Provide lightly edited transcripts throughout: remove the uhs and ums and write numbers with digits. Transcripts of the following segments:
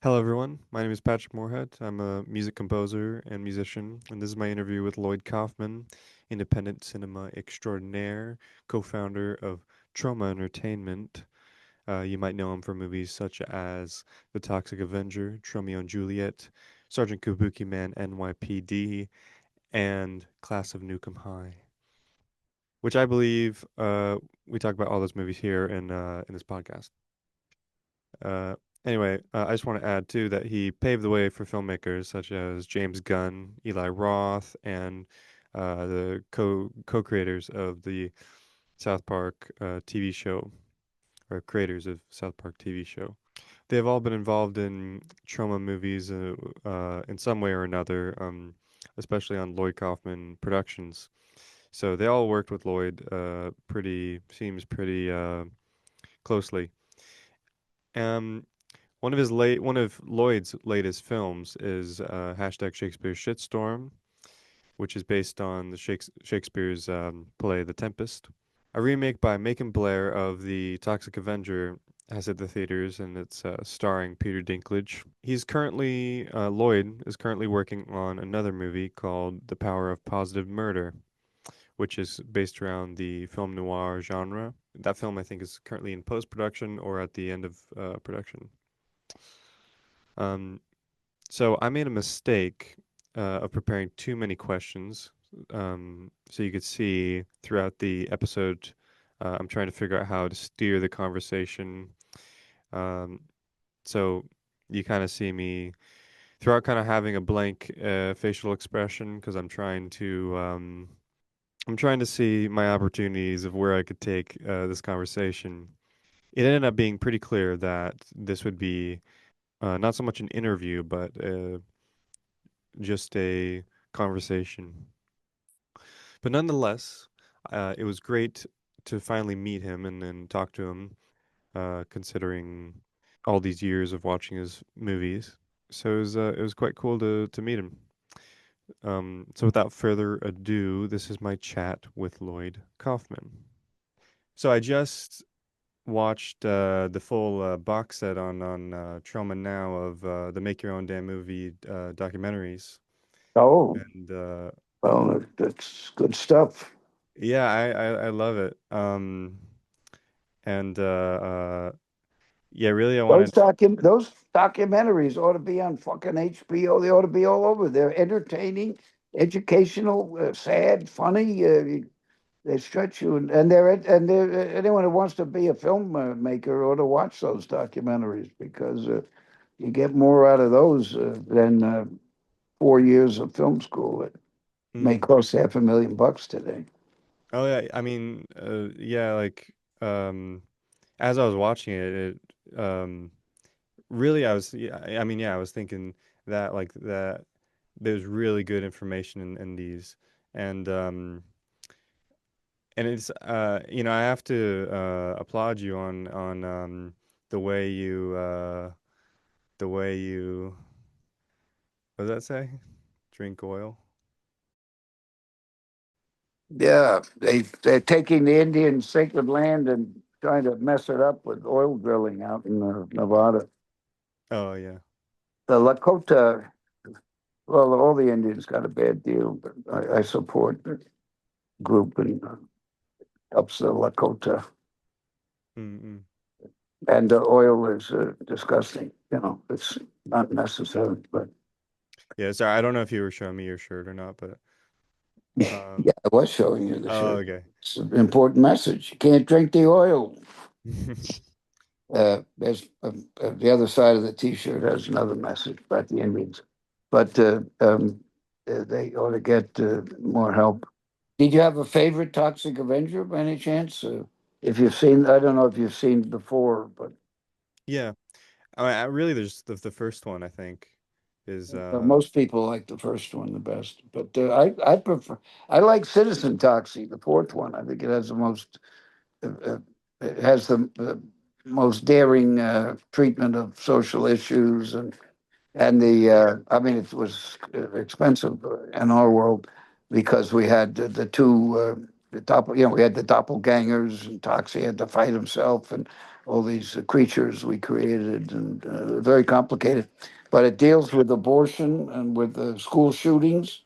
Hello, everyone. My name is Patrick Morehead. I'm a music composer and musician, and this is my interview with Lloyd Kaufman, independent cinema extraordinaire, co-founder of Troma Entertainment. You might know him for movies such as The Toxic Avenger, Romeo and Juliet, Sergeant Kabuki Man, NYPD, and Class of Nuke High, which I believe we talk about all those movies here in this podcast. Uh, I just want to add too that he paved the way for filmmakers such as James Gunn, Eli Roth, and the co-creators of the South Park TV show, or creators of South Park TV show. They have all been involved in trauma movies in some way or another, especially on Lloyd Kaufman productions. So they all worked with Lloyd pretty closely. Um, one of Lloyd's latest films is hashtag Shakespeare's Shitstorm, which is based on the Shakespeare's play The Tempest. A remake by Macon Blair of the Toxic Avenger has hit the theaters, and it's starring Peter Dinklage. Lloyd is currently working on another movie called The Power of Positive Murder, which is based around the film noir genre. That film, I think, is currently in post production or at the end of production. Um, So I made a mistake of preparing too many questions. So you could see throughout the episode, I'm trying to figure out how to steer the conversation. Um, so you kind of see me throughout kind of having a blank facial expression because I'm trying to see my opportunities of where I could take this conversation. It ended up being pretty clear that this would be not so much an interview, but just a conversation. But nonetheless, it was great to finally meet him and talk to him, considering all these years of watching his movies. So it was quite cool to meet him. So without further ado, this is my chat with Lloyd Kaufman. So I just watched the full box set on Troma Now of the Make Your Own Damn Movie documentaries, Oh, and well, that's good stuff. yeah, I love it. And yeah, really, I wanted. Those documentaries ought to be on fucking HBO. They ought to be all over. They're entertaining, educational, sad, funny. They stretch you, and anyone who wants to be a film maker ought to watch those documentaries because you get more out of those than 4 years of film school. It may Mm. cost $500,000 today. Oh yeah, I mean, yeah, like as I was watching really, yeah, I mean, yeah, I was thinking that like that there's really good information in these, and um, and it's I have to applaud you on the way you what does that say? Drink oil. Yeah, they're taking the Indian sacred land and trying to mess it up with oil drilling out in Nevada. Oh yeah. The Lakota, well, all the Indians got a bad deal, but I support the group and helps the Lakota. Mm-mm. And the oil is disgusting. You know, it's not necessary, but Yeah, sorry, I don't know if you were showing me your shirt or not, but yeah, I was showing you the oh, shirt. okay. It's an important message. You can't drink the oil. The other side of the T-shirt has another message about the Indians, but they ought to get more help. Did you have a favorite Toxic Avenger by any chance? If you've seen, I don't know if you've seen before, but Yeah. I mean, really, there's the first one, I think, is most people like the first one the best. But I prefer, I like Citizen Toxic, the fourth one. I think it has the most it has the most daring treatment of social issues and the I mean it was expensive in our world because we had the two the we had the doppelgangers and Toxie had to fight himself and all these creatures we created, and very complicated. But it deals with abortion and with school shootings,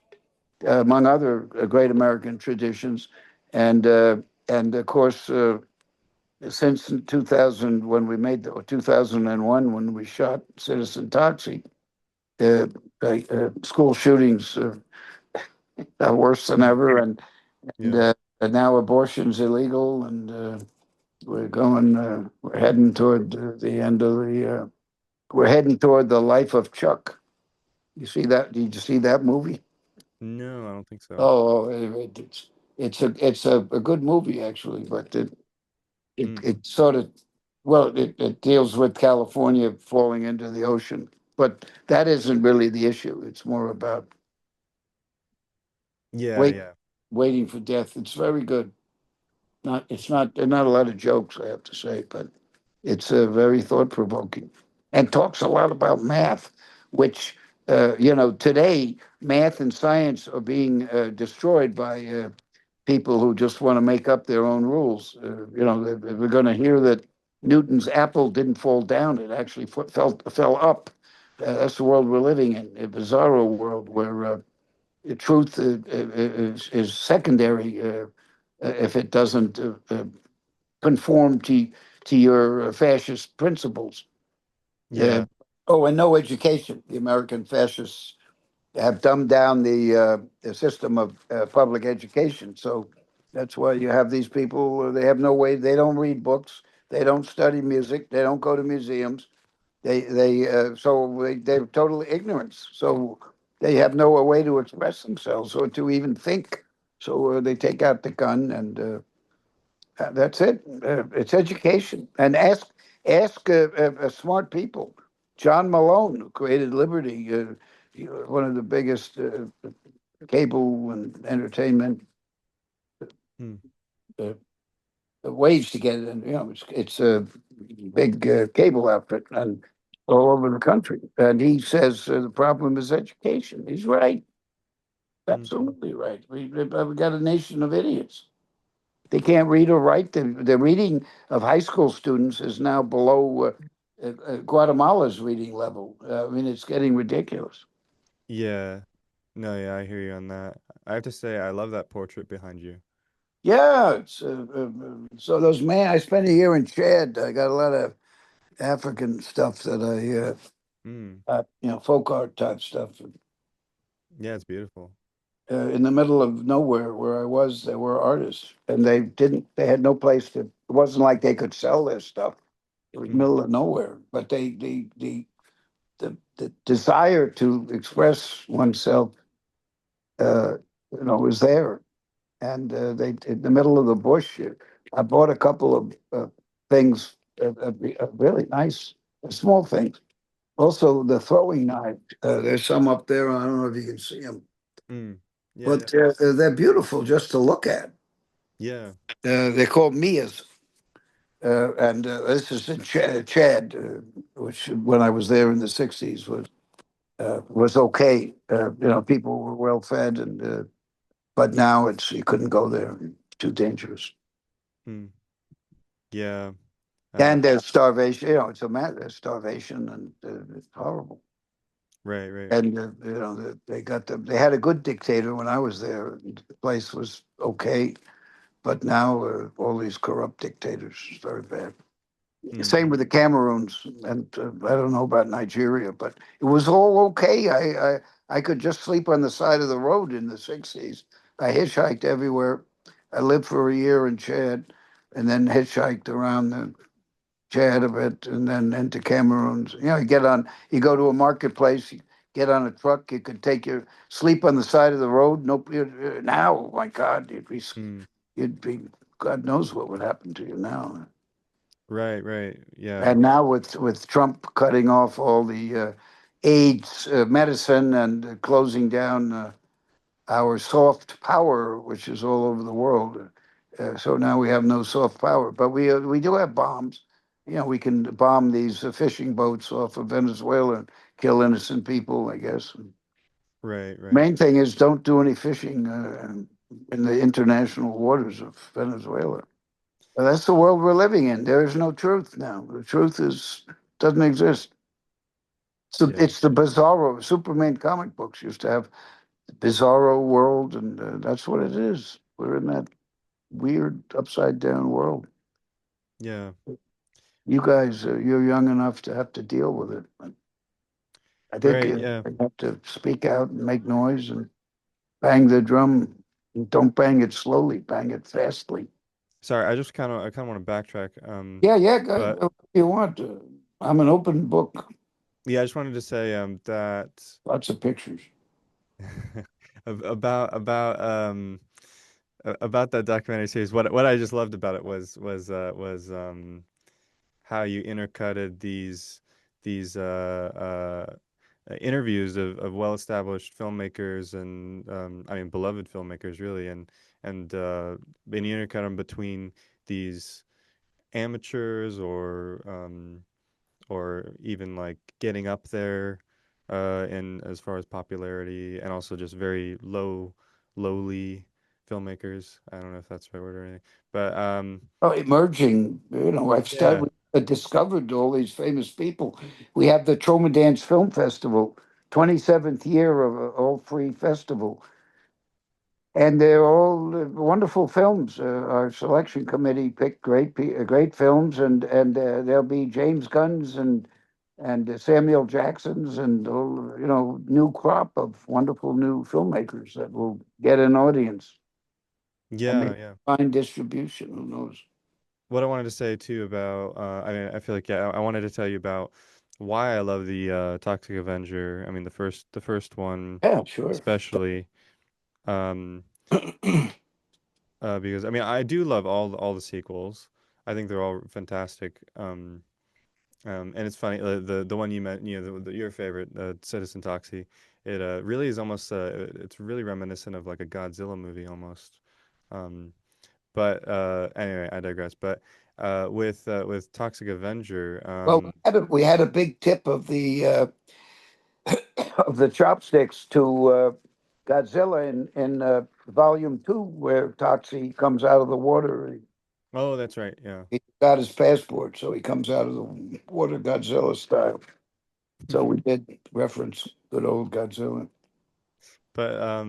among other great American traditions, and uh, and of course. Since 2000, when we made the 2001, when we shot Citizen Toxic, uh, school shootings are worse than Mm. ever, and, Yeah. uh, and now abortion's illegal, and we're heading toward the end of we're heading toward the life of Chuck. You see that? Did you see that movie? No, I don't think so. It's a good movie actually, but Mm. it sort of well it deals with California falling into the ocean, but that isn't really the issue. It's more about Yeah, wait yeah. waiting for death. It's very good. Not it's not there are not a lot of jokes, I have to say, but it's very thought provoking and talks a lot about math, which today math and science are being destroyed by people who just want to make up their own rules. We're going to hear that Newton's apple didn't fall down; it actually fell up. That's the world we're living in, a bizarro world where the truth is secondary if it doesn't conform to your fascist principles. Uh, Yeah. oh, and no education. The American fascists have dumbed down the system of public education. So that's why you have these people. They have no way. They don't read books. They don't study music. They don't go to museums. They're total ignorance. So they have no way to express themselves or to even think. So they take out the gun and that's it. It's education, and ask smart people. John Malone, who created Liberty, one of the biggest cable and entertainment Mm. uh, ways to get it. And it's a big cable outfit and all over the country. And he says the problem is education. He's right, Mm. absolutely right. We got a nation of idiots. They can't read or write. The reading of high school students is now below Guatemala's reading level. I mean, it's getting ridiculous. Yeah. No, yeah, I hear you on that. I have to say, I love that portrait behind you. Yeah, so those man. I spent a year in Chad. I got a lot of African stuff that Mm. folk art type stuff. Yeah, it's beautiful. In the middle of nowhere where I was, there were artists, and they didn't. They had no place to. It wasn't like they could sell their stuff. It was Mm. middle of nowhere, but the desire to express oneself, uh, was there. And they in the middle of the bush. I bought a couple of things, really nice, small things. Also, the throwing knife. There's some up there. I don't know if you can see them, Mm. Yeah, but definitely. they're beautiful just to look at. Yeah. They're called Mia's. And this is in Chad, which when I was there in the '60s was okay. People were well fed, and but now it's you couldn't go there; too dangerous. Mm. Yeah. Uh, And there's starvation. It's a matter. There's starvation, and it's horrible. right, right. And they had a good dictator when I was there. And the place was okay, but now all these corrupt dictators is very bad. Mm. Same with the Cameroons, and I don't know about Nigeria, but it was all okay. I could just sleep on the side of the road in the '60s. I hitchhiked everywhere. I lived for a year in Chad, and then hitchhiked around the Chad a bit, and then into Cameroon. You go to a marketplace, you get on a truck, you could take your sleep on the side of the road. No, now, oh my God, Mm. you'd be, God knows what would happen to you now. Right, right. Yeah. And now with Trump cutting off all the AIDS medicine and closing down our soft power, which is all over the world. So now we have no soft power, but we do have bombs. We can bomb these fishing boats off of Venezuela and kill innocent people, I guess. Right, right. Main thing is don't do any fishing in the international waters of Venezuela. That's the world we're living in. There is no truth now. The truth is doesn't exist. Yeah. It's the bizarro. Superman comic books used to have the bizarro world, and that's what it is. We're in that weird upside down world. Yeah. You guys, you're young enough to have to deal with it. I think Right. Yeah. they have to speak out and make noise and bang the drum. Don't bang it slowly, bang it fastly. Sorry, I kind of want to backtrack. Yeah, yeah, go, But if you want. I'm an open book. yeah, I just wanted to say that Lots of pictures. about that documentary series. What I just loved about it was how you intercutted these interviews of well-established filmmakers and I mean beloved filmmakers really and you intercut them between these amateurs or even like getting up there in as far as popularity and also just very lowly filmmakers. I don't know if that's the right word or anything, but Oh, emerging. I've yeah. started, discovered all these famous people. We have the Troma Dance Film Festival, 27th year of an all-free festival. And they're all wonderful films. Our selection committee picked great films, and there'll be James Gunn's and Samuel Jackson's and new crop of wonderful new filmmakers that will get an audience and Yeah, maybe yeah. find distribution. Who knows? What I wanted to say too about I mean I feel like yeah I wanted to tell you about why I love the Toxic Avenger. I mean the first one Yeah, sure. especially um because I mean I do love all the sequels. I think they're all fantastic. And it's funny the one you met your favorite Citizen Toxie. It really is almost it's really reminiscent of like a Godzilla movie almost. Um, but anyway, I digress. But with Toxic Avenger, Well, we had a big tip of the chopsticks to Godzilla in Volume 2, where Toxie comes out of the water. oh, that's right, yeah. He got his passport, so he comes out of the water Godzilla style. So we did reference good old Godzilla. But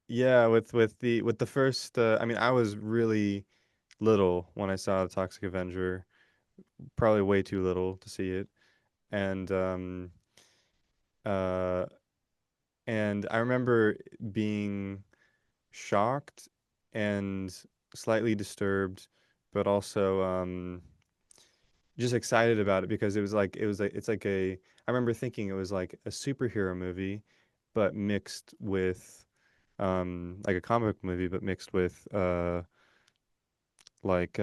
yeah, with the first, I mean, I was really little when I saw the Toxic Avenger, probably way too little to see it, and uh, and I remember being shocked and slightly disturbed, but also just excited about it because it's like a I remember thinking it was like a superhero movie, but mixed with like a comic book movie, but mixed with like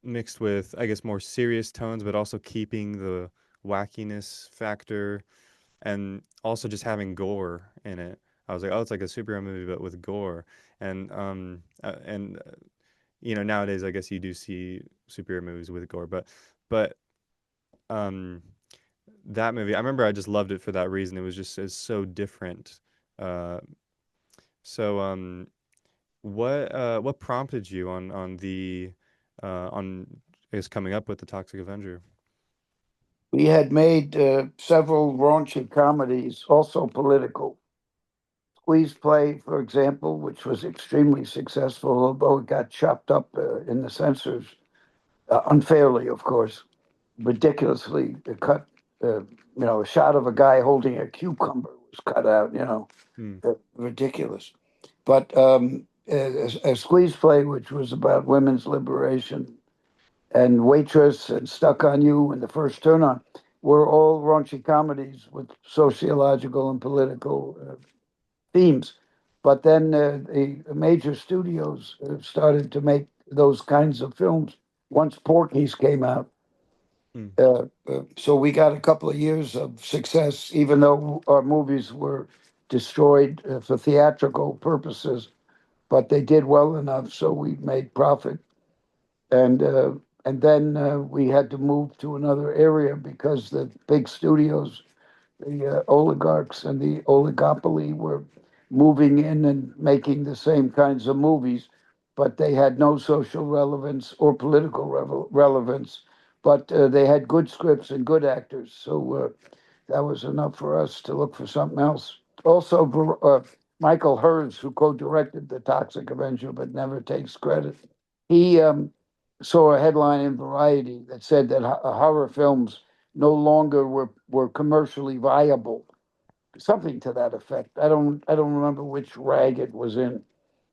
mixed with I guess more serious tones, but also keeping the wackiness factor and also just having gore in it. I was like, oh, it's like a superhero movie, but with gore. And nowadays I guess you do see superhero movies with gore, but um, that movie, I remember I just loved it for that reason. It was just it's so different. Uh, so what prompted you on I guess coming up with the Toxic Avenger? We had made several raunchy comedies, also political. Squeeze Play, for example, which was extremely successful, although it got chopped up in the censors unfairly, of course, ridiculously cut. A shot of a guy holding a cucumber was cut out. Hmm. Ridiculous. But a Squeeze Play, which was about women's liberation, and Waitress and Stuck on You and The First Turn On, were all raunchy comedies with sociological and political themes. But then the major studios started to make those kinds of films once Porky's came out. Hmm. So we got a couple of years of success, even though our movies were destroyed for theatrical purposes, but they did well enough, so we made profit. And uh, and then we had to move to another area because the big studios, the oligarchs and the oligopoly, were moving in and making the same kinds of movies. but they had no social relevance or political relevance. But they had good scripts and good actors, so that was enough for us to look for something else. Also, Michael Hers, who co-directed The Toxic Avenger but never takes credit, he saw a headline in Variety that said that horror films no longer were commercially viable, something to that effect. I don't remember which rag it was in,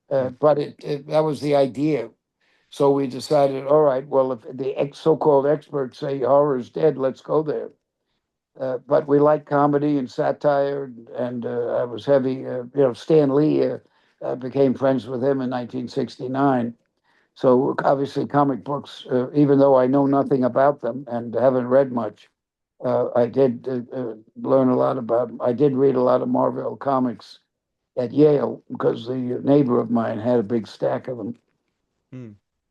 Hmm. but that was the idea. So we decided, all right, well, if the so-called experts say horror is dead, let's go there. But we like comedy and satire, and I was heavy. Stan Lee became friends with him in 1969. So obviously, comic books, even though I know nothing about them and haven't read much, I did learn a lot about. I did read a lot of Marvel comics at Yale because the neighbor of mine had a big stack of them. Hmm.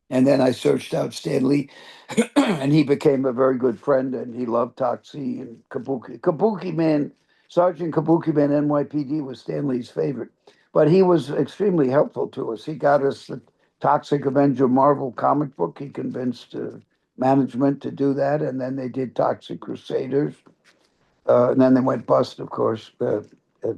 And then I searched out Stan Lee, and he became a very good friend, and he loved Toxie and Kabuki. Kabuki Man, Sergeant Kabuki Man NYPD was Stan Lee's favorite. But he was extremely helpful to us. He got us the Toxic Avenger Marvel comic book. He convinced management to do that, and then they did Toxic Crusaders. And then they went bust, of course,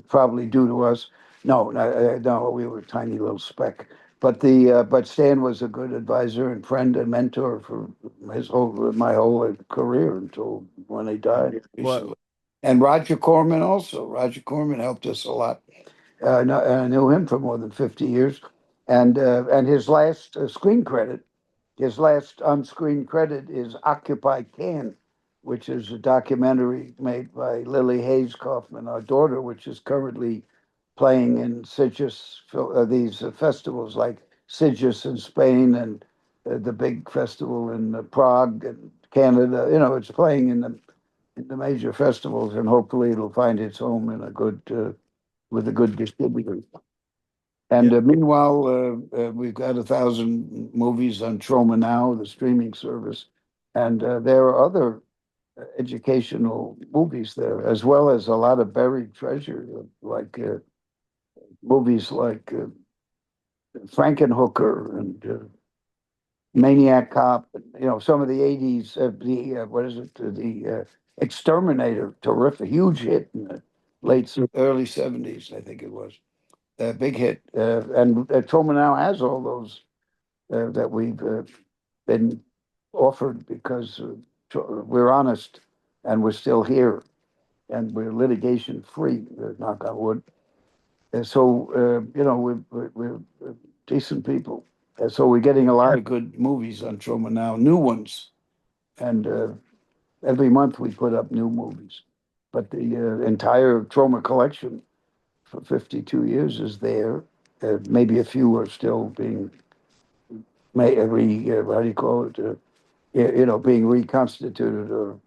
probably due to us. No, no, no, we were a tiny little speck. But Stan was a good advisor and friend and mentor for my whole career until when he Hmm. died What? recently. And Roger Corman also. Roger Corman helped us a lot. I knew him for more than 50 years, and his last screen credit, his last on-screen credit is Occupy Can, which is a documentary made by Lily Hayes Kaufman, our daughter, which is currently playing in these festivals like Sitges in Spain and the big festival in Prague and Canada. It's playing in the major festivals, and hopefully it'll find its home in a good with a good distributor. And Yeah. meanwhile, we've got 1,000 movies on Troma Now, the streaming service, and there are other educational movies there, as well as a lot of buried treasure, like movies like Frankenhooker and Maniac Cop. Some of the '80s, the what is it? The Exterminator, terrific, huge hit in the Hmm. early '70s, I think it was. A big hit. And Troma now has all those that we've been offered because we're honest and we're still here and we're litigation free, knock on wood. And so, we're decent people. And so we're getting a lot of good movies on Troma now, new ones. And every month we put up new movies. But the entire Troma collection for 52 years is there. Maybe a few are still being how do you call it? Being reconstituted or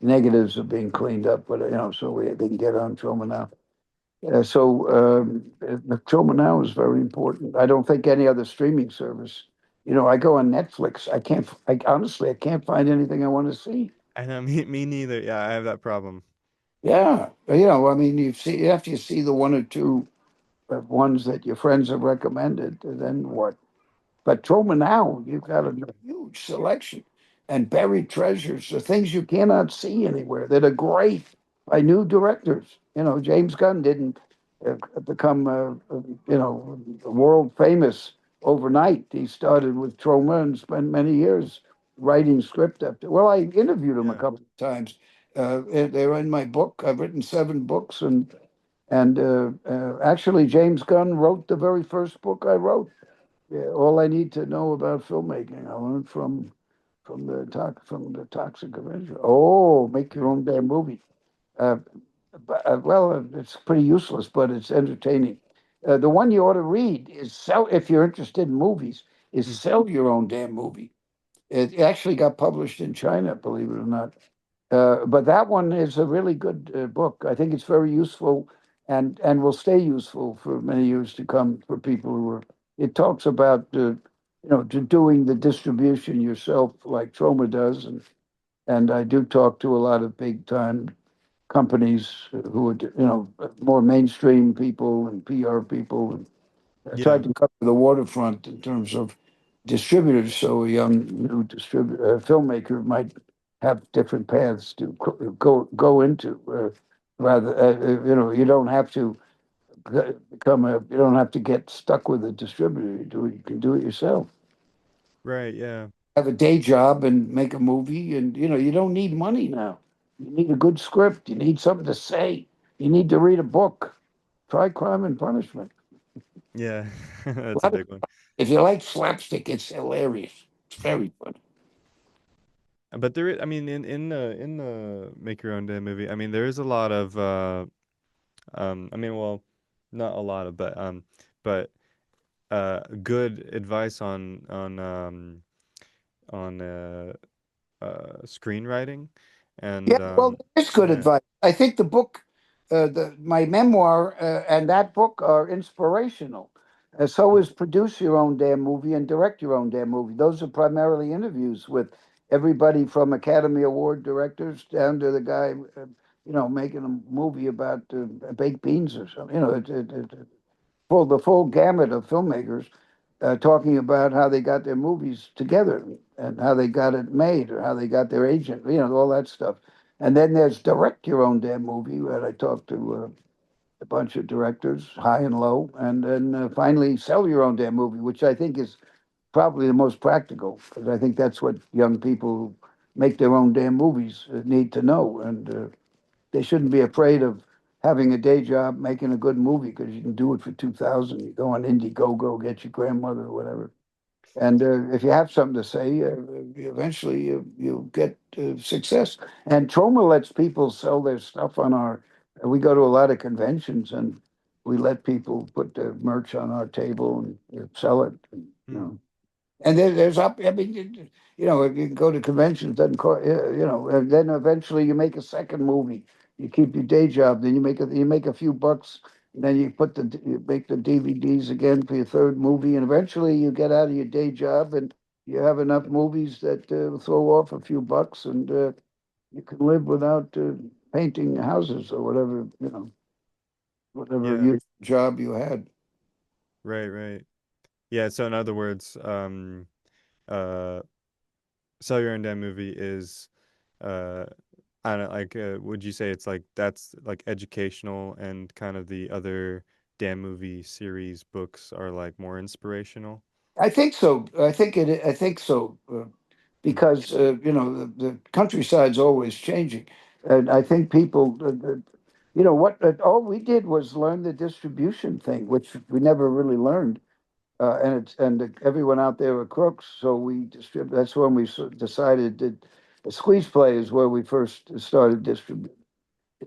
negatives are being cleaned up. But so they can get on Troma now. Troma now is very important. I don't think any other streaming service. I go on Netflix. I can't. Honestly, I can't find anything I want to see. I know. Me neither. Yeah, I have that problem. Yeah, I mean, after you see the one or two ones that your friends have recommended, then what? But Troma now, you've got a huge selection and buried treasures, the things you cannot see anywhere that are great by new directors. James Gunn didn't become, world famous overnight. He started with Troma and spent many years writing script after. Well, I interviewed him a Yeah. couple of times. They're in my book. I've written 7 books, and actually, James Gunn wrote the very first book I wrote. Yeah, all I need to know about filmmaking, I learned from the Toxic Avenger. Oh, make your own damn movie. Uh, it's pretty useless, but it's entertaining. The one you ought to read is sell if you're interested in movies. Is Hmm. sell your own damn movie. It actually got published in China, believe it or not. But that one is a really good book. I think it's very useful and will stay useful for many years to come for people who are. It talks about doing the distribution yourself, like Troma does, and I do talk to a lot of big time companies who are more mainstream people and PR people I Yeah. tried to cover the waterfront in terms of distributors, so a young new filmmaker might have different paths to go into. Rather, you don't have to you don't have to get stuck with a distributor. You can do it yourself. Right. Yeah. Have a day job and make a movie, and you don't need money now. You need a good script. You need something to say. You need to read a book. Try Crime and Punishment. Yeah. A That's a lot of, big one. if you like slapstick, it's hilarious. It's very funny. But I mean, in the make your own damn movie, I mean, there is a lot of I mean, well, not a lot of, but good advice on screenwriting, Yeah, and well, there's good yeah. advice. I think the book, my memoir, and that book are inspirational. So Mm, is produce your own damn movie and direct your own damn movie. Those are primarily interviews with everybody from Academy Award directors down to the guy, making a movie about baked beans or something. The full gamut of filmmakers talking about how they got their movies together and how they got it made or how they got their agent, all that stuff. And then there's direct your own damn movie, where I talked to a bunch of directors, high and low, and then finally sell your own damn movie, which I think is probably the most practical because I think that's what young people who make their own damn movies need to know. And they shouldn't be afraid of having a day job making a good movie because you can do it for 2,000. You go on Indiegogo, get your grandmother or whatever. And if you have something to say, eventually you get success. And Troma lets people sell their stuff on our. We go to a lot of conventions and we let people put their merch on our table and sell it. mm, And there's up. I mean, if you can go to conventions, doesn't cost. And then eventually you make a second movie. You keep your day job, then you make a few bucks, and then you make the DVDs again for your third movie, and eventually you get out of your day job and you have enough movies that throw off a few bucks, and you can live without painting houses or whatever whatever yeah. your job you had. Right. Right. Yeah. So in other words, uh, sell your own damn movie is uh I don't like would you say it's like that's like educational and kind of the other damn movie series books are like more inspirational? I think so. I think so. Mm, Because the countryside's always changing, and I think people, what all we did was learn the distribution thing, which we never really learned, and everyone out there are crooks, so we distribute. That's when we decided that the squeeze play is where we first started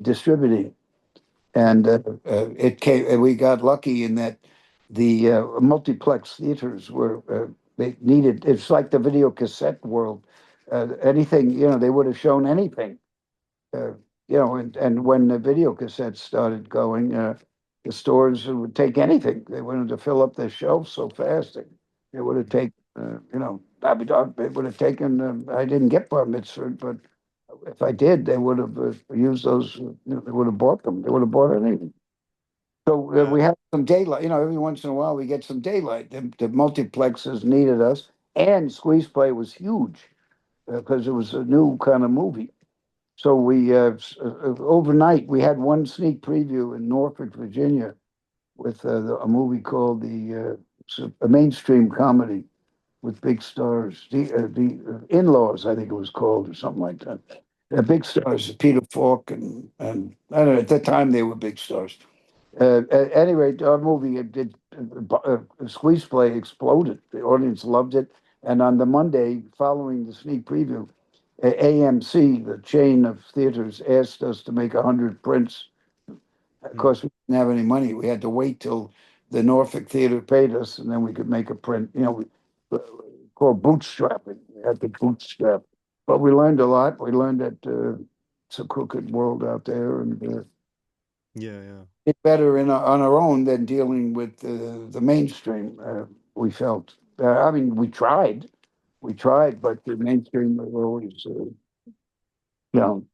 distributing, and it came. And we got lucky in that the multiplex theaters were they needed. It's like the video cassette world. Anything they would have shown anything. Uh, and when the video cassettes started going, the stores would take anything. They wanted to fill up their shelves so fast. They would have taken. It would have taken. I didn't get bar mitzvah, but if I did, they would have used those. They would have bought them. They would have bought anything. So yeah. we have some daylight. Every once in a while we get some daylight. The multiplexes needed us, and squeeze play was huge because it was a new kind of movie. So we overnight we had one sneak preview in Norfolk, Virginia, with a movie called a mainstream comedy with big stars, the In-Laws, I think it was called, or something like that. Big stars, Peter Falk, and I don't know. At that time they were big stars. At any rate, our movie it did Squeeze Play exploded. The audience loved it, and on the Monday following the sneak preview, AMC, the chain of theaters, asked us to make 100 prints. Of Mm, course, we didn't have any money. We had to wait till the Norfolk Theater paid us, and then we could make a print. We called bootstrapping. We had to bootstrap, but we learned a lot. We learned that it's a crooked world out there, and yeah, yeah. it's better on our own than dealing with the mainstream. We felt. I mean, we tried, but the mainstream were always, you know,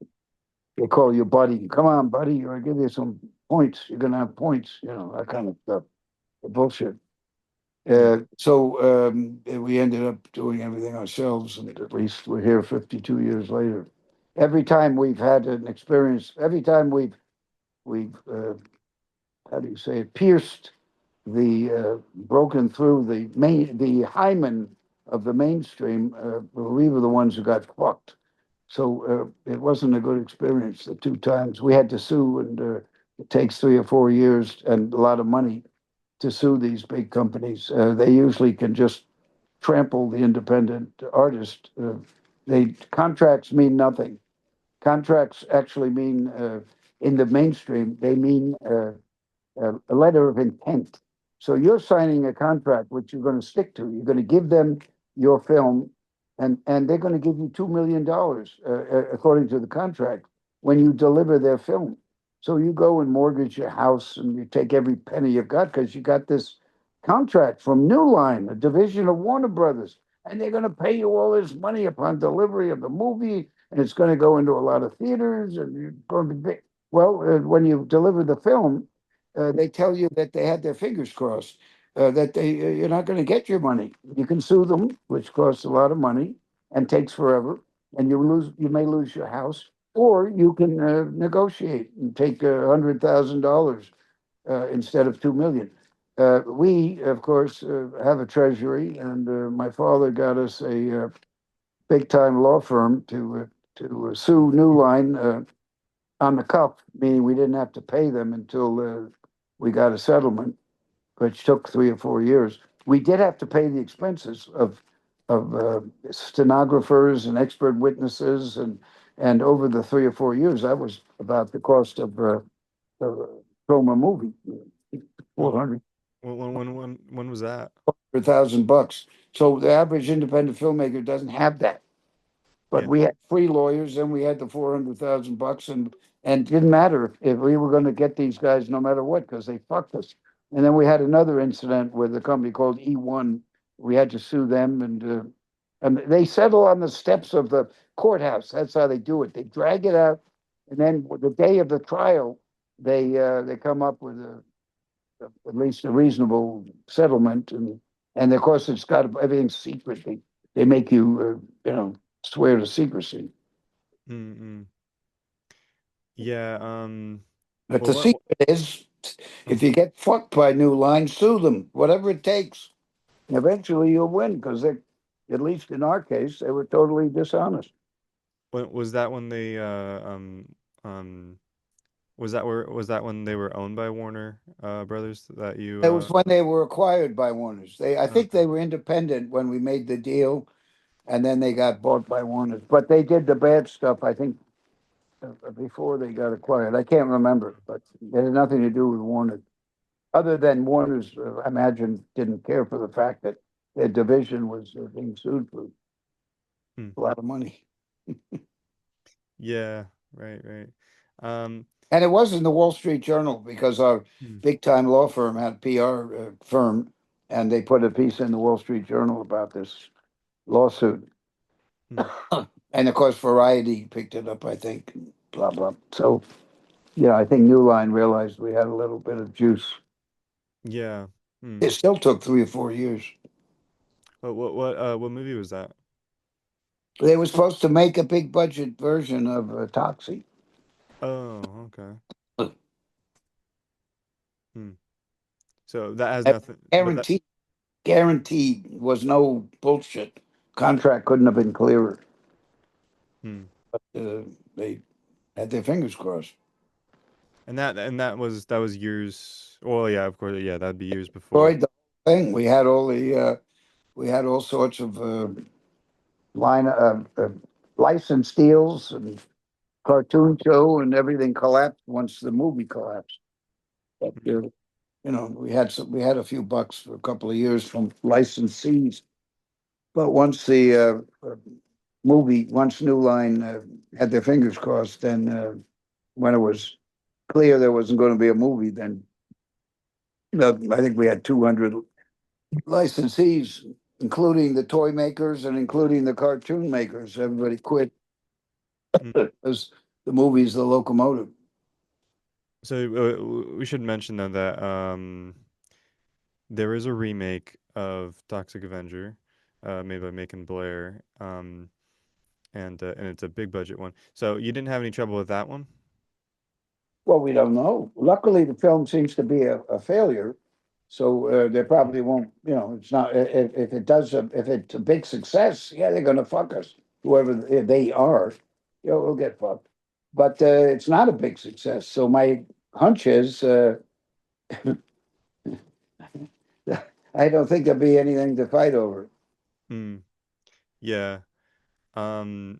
they call you buddy. Come on, buddy, or I give you some points. You're gonna have points. That kind of stuff. The bullshit. Yeah. We ended up doing everything ourselves, and at least we're here 52 years later. Every time we've had an experience, every time we've how do you say it, pierced broken through the hymen of the mainstream, we were the ones who got fucked. So it wasn't a good experience the two times. We had to sue, and it takes 3 or 4 years and a lot of money to sue these big companies. They usually can just trample the independent artist. They contracts mean nothing. Contracts actually mean in the mainstream they mean a letter of intent. So you're signing a contract which you're going to stick to. You're going to give them your film, and they're going to give you $2 million according to the contract when you deliver their film. So you go and mortgage your house, and you take every penny you've got because you got this contract from New Line, a division of Warner Brothers, and they're going to pay you all this money upon delivery of the movie, and it's going to go into a lot of theaters, and you're going to be big. Well, when you deliver the film, they tell you that they had their fingers crossed, that you're not going to get your money. You can sue them, which costs a lot of money and takes forever, and you may lose your house, or you can negotiate and take $100,000 instead of 2 million. We, of course, have a treasury, and my father got us a big time law firm to sue New Line on the cuff, meaning we didn't have to pay them until we got a settlement, which took 3 or 4 years. We did have to pay the expenses of stenographers and expert witnesses, and over the 3 or 4 years, that was about the cost of a Troma movie, Well, 400 when was that? $1,000. So the average independent filmmaker doesn't have that. But Yeah. we had free lawyers, and we had the $400,000, and it didn't matter if we were going to get these guys no matter what because they fucked us. And then we had another incident with a company called E1. We had to sue them, and they settle on the steps of the courthouse. That's how they do it. They drag it out, and then the day of the trial, they come up with at least a reasonable settlement, and of course it's got everything's secret. They make you swear to secrecy. Mm-mm. Yeah. But Well, the secret is, if you get fucked by New Line, sue them, whatever it takes. Eventually, you'll win because they, at least in our case, they were totally dishonest. when was that when they um was that when they were owned by Warner Brothers that you It was when they were acquired by Warner's. I think okay. they were independent when we made the deal, and then they got bought by Warner's. But they did the bad stuff, I think, before they got acquired. I can't remember, but it had nothing to do with Warner. Other than Warner's, I imagine, didn't care for the fact that their division was being sued for Hmm. a lot of money. Yeah, right, right. Um And it was in the Wall Street Journal because our hmm, big time law firm had a PR firm, and they put a piece in the Wall Street Journal about this lawsuit. hmm. And of course, Variety picked it up, I think, blah, blah. So, yeah, I think New Line realized we had a little bit of juice. Yeah. Hmm. It still took 3 or 4 years. What movie was that? They were supposed to make a big budget version of Toxic. Oh, okay. Hmm. So that has Uh, nothing, but that Guaranteed, guaranteed was no bullshit. Contract couldn't have been clearer. hmm. They had their fingers crossed. That was years. Well, yeah, of course, yeah, that'd be years before. Destroyed the whole thing. We had all sorts of line license deals and cartoon show, and everything collapsed once the movie collapsed. But Hmm. we had a few bucks for a couple of years from licensees. But once the once New Line had their fingers crossed, then when it was clear there wasn't going to be a movie, then I think we had 200 licensees, including the toy makers and including the cartoon makers. Everybody quit Hmm. because the movie's the locomotive. So we should mention though that there is a remake of Toxic Avenger, made by Macon Blair, and it's a big budget one. So you didn't have any trouble with that one? Well, we don't know. Luckily, the film seems to be a failure, so they probably won't. You know, it's not. If it does, if it's a big success, yeah, they're going to fuck us. Whoever they are, you know, we'll get fucked. But it's not a big success. So my hunch is, I don't think there'll be anything to fight over. Mm, yeah. Um,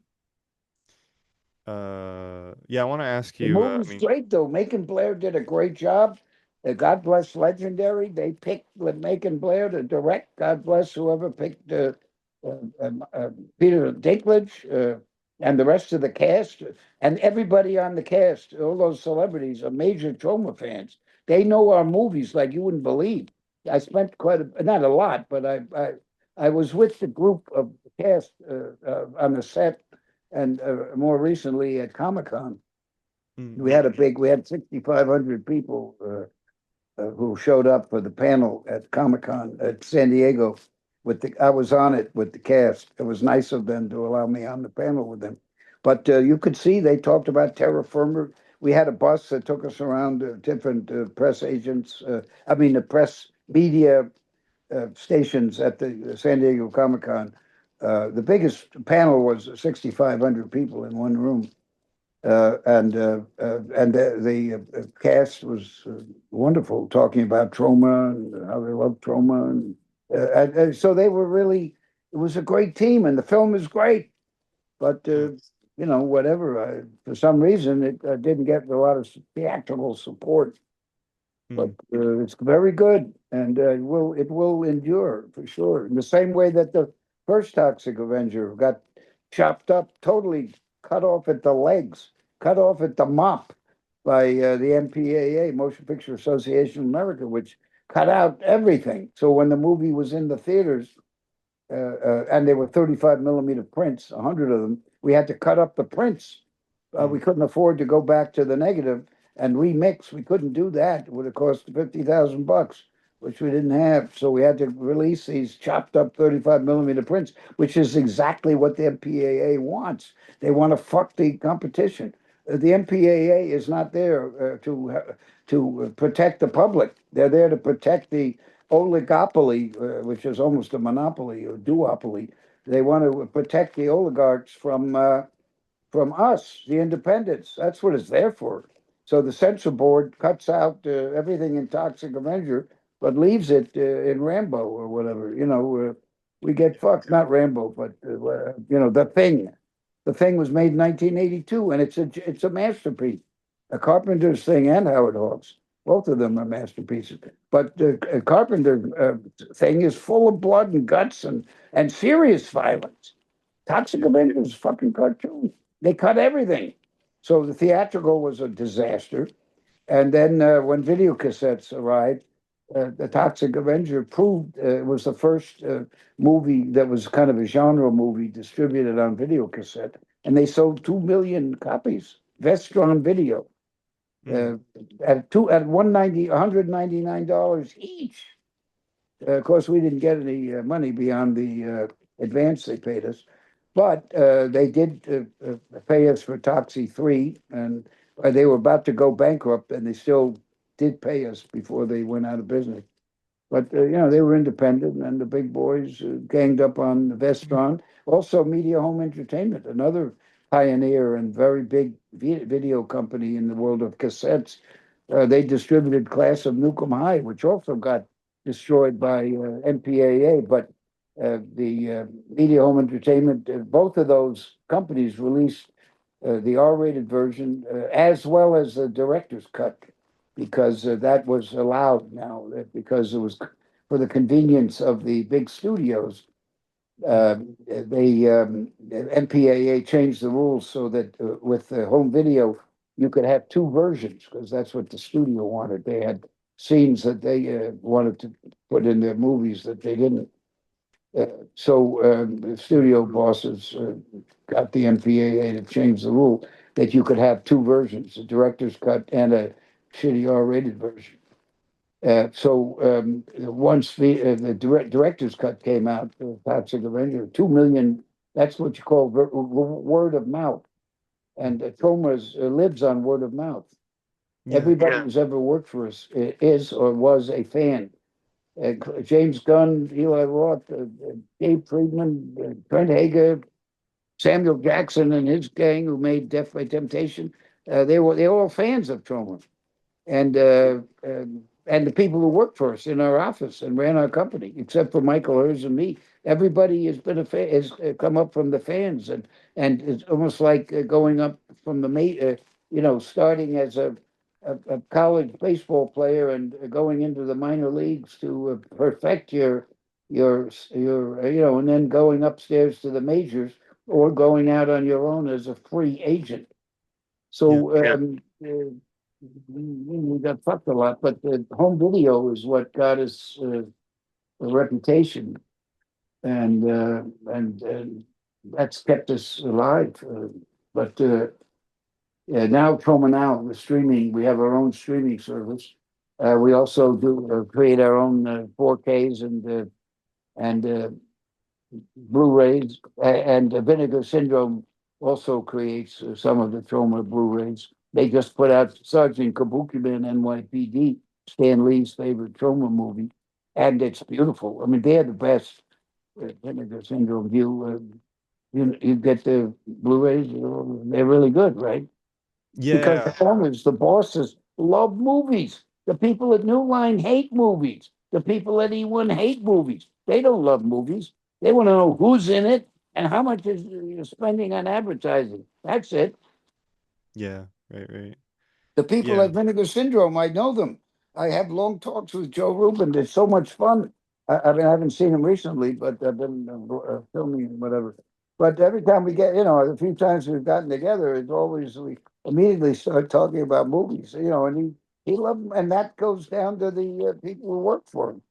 yeah, I want to ask The you, I movie's mean, great, though. Macon Blair did a great job. God bless Legendary. They picked with Macon Blair to direct. God bless whoever picked Peter Dinklage and the rest of the cast. And everybody on the cast, all those celebrities, are major Troma fans. They know our movies like you wouldn't believe. I spent not a lot, but I was with the group of the cast on the set and more recently at Comic Con. mm, We had 6,500 people who showed up for the panel at Comic Con at San Diego. I was on it with the cast. It was nice of them to allow me on the panel with them. But you could see they talked about terra firma. We had a bus that took us around different press agents. I mean, the press media stations at the San Diego Comic Con. The biggest panel was 6,500 people in one room and the cast was wonderful, talking about Troma and how they love Troma, and so they were really. It was a great team, and the film is great. But mm, you know, whatever. For some reason, it didn't get a lot of theatrical support. But mm, it's very good, and it will endure for sure. In the same way that the first Toxic Avenger got chopped up, totally cut off at the legs, cut off at the mop by the MPAA, Motion Picture Association of America, which cut out everything. So when the movie was in the theaters, and they were 35 millimeter prints, 100 of them. We had to cut up the prints. We mm, couldn't afford to go back to the negative and remix. We couldn't do that. It would have cost $50,000, which we didn't have. So we had to release these chopped up 35 millimeter prints, which is exactly what the MPAA wants. They want to fuck the competition. The MPAA is not there to protect the public. They're there to protect the oligopoly, which is almost a monopoly or duopoly. They want to protect the oligarchs from us, the independents. That's what it's there for. So the censor board cuts out everything in Toxic Avenger, but leaves it in Rambo or whatever. You know, we get fucked. Not Rambo, but you know, the Thing. The Thing was made in 1982, and it's a masterpiece. A Carpenter's Thing and Howard Hawks, both of them are masterpieces. But the Carpenter Thing is full of blood and guts and serious violence. Toxic Avenger is a fucking cartoon. They cut everything. So the theatrical was a disaster. And then when video cassettes arrived, the Toxic Avenger proved it was the first movie that was kind of a genre movie distributed on video cassette. And they sold 2 million copies. Vestron Video mm, uh, at 199 each. Of course, we didn't get any money beyond the advance they paid us, but they did pay us for Toxie 3, and they were about to go bankrupt, and they still did pay us before they went out of business. But you know, they were independent, and the big boys ganged up on Vestron. Also, Media Home Entertainment, another pioneer and very big video company in the world of cassettes. They distributed Class of Nuke 'Em High, which also got destroyed by MPAA. But the Media Home Entertainment, both of those companies released the R-rated version as well as the director's cut because that was allowed now because it was for the convenience of the big studios. mm, They MPAA changed the rules so that with home video you could have two versions because that's what the studio wanted. They had scenes that they wanted to put in their movies that they didn't. Uh, so the studio bosses got the MPAA to change the rule that you could have two versions, a director's cut and a shitty R-rated version. Once the director's cut came out, Toxic Avenger, 2 million. That's what you call word of mouth, and Troma's lives on word of mouth. Yeah. Everybody who's ever worked for us is or was a fan. James Gunn, Eli Roth, Dave Friedman, Trent Hager, Samuel Jackson, and his gang who made Death by Temptation. They're all fans of Troma, and the people who work for us in our office and ran our company, except for Michael Hers and me. Everybody has been a fan, has come up from the fans, and it's almost like going up from starting as a college baseball player and going into the minor leagues to perfect your and then going upstairs to the majors or going out on your own as a free agent. Yeah. So we got fucked a lot, but the home video is what got us a reputation, and that's kept us alive. But yeah, now Troma Now, the streaming, we have our own streaming service. We also do create our own 4Ks and Blu-rays, and Vinegar Syndrome also creates some of the Troma Blu-rays. They just put out Sergeant Kabukiman NYPD, Stan Lee's favorite Troma movie, and it's beautiful. I mean, they're the best. Vinegar Syndrome. You get the Blu-rays; they're really good, right? Because Yeah. the owners, the bosses, love movies. The people at New Line hate movies. The people at E1 hate movies. They don't love movies. They want to know who's in it and how much is you're spending on advertising. That's it. Yeah. Right. Right. The people Yeah. at Vinegar Syndrome, I know them. I have long talks with Joe Rubin. They're so much fun. I haven't seen him recently, but I've been filming and whatever. But every time we get, a few times we've gotten together, it's always we immediately start talking about movies, and he loved them. And that goes down to the people who work for him.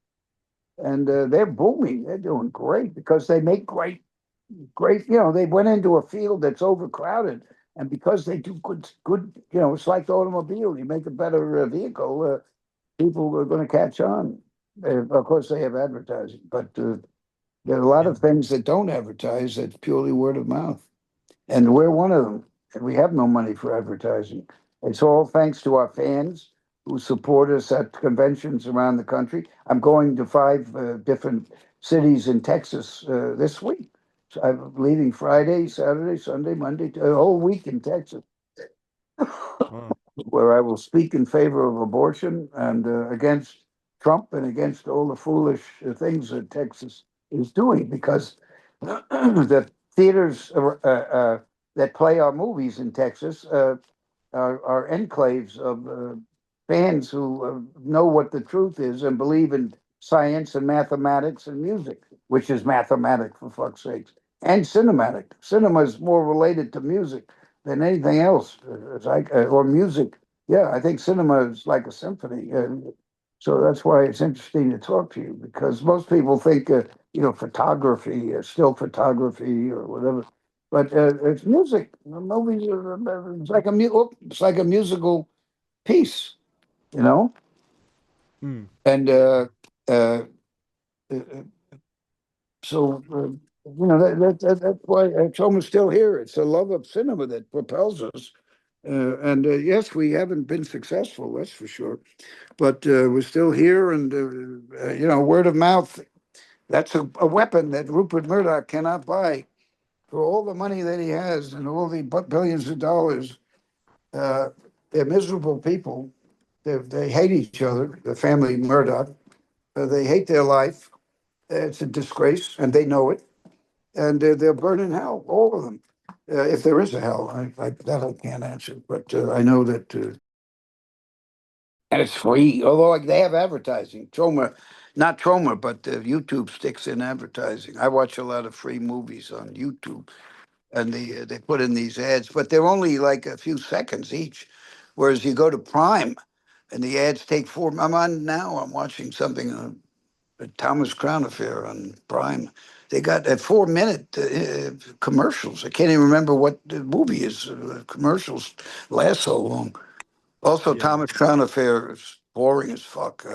And they're booming. They're doing great because they make great. They went into a field that's overcrowded, and because they do good. It's like the automobile. You make a better vehicle, people are going to catch on. Of course, they have advertising, but there are a lot Yeah. of things that don't advertise. That's purely word of mouth, and we're one of them. And we have no money for advertising. It's all thanks to our fans who support us at conventions around the country. I'm going to 5 different cities in Texas this week. So I'm leaving Friday, Saturday, Sunday, Monday, a whole week in Texas, Wow. where I will speak in favor of abortion and against Trump and against all the foolish things that Texas is doing because the theaters that play our movies in Texas are enclaves of fans who know what the truth is and believe in science and mathematics and music, which is mathematic for fuck's sakes, and cinematic. Cinema is more related to music than anything else, or music. Yeah, I think cinema is like a symphony. So that's why it's interesting to talk to you because most people think, photography, still photography or whatever, but it's music. Movies are it's like a musical piece, you know. Mm. And uh, uh, so that's why Toma's still here. It's the love of cinema that propels us. And yes, we haven't been successful, that's for sure. But we're still here, and word of mouth. That's a weapon that Rupert Murdoch cannot buy for all the money that he has and all the billions of dollars. Uh, they're miserable people. They hate each other. The family Murdoch. They hate their life. It's a disgrace, and they know it. And they'll burn in hell, all of them, if there is a hell. That I can't answer, but I know that. And it's free, although like, they have advertising. Troma, not Troma, but YouTube sticks in advertising. I watch a lot of free movies on YouTube, and they put in these ads, but they're only like a few seconds each. Whereas you go to Prime, and the ads take 4. I'm on now. I'm watching something, Thomas Crown Affair on Prime. They got 4-minute commercials. I can't even remember what the movie is. Commercials last so long. Also, Yeah. Thomas Crown Affair is boring as fuck.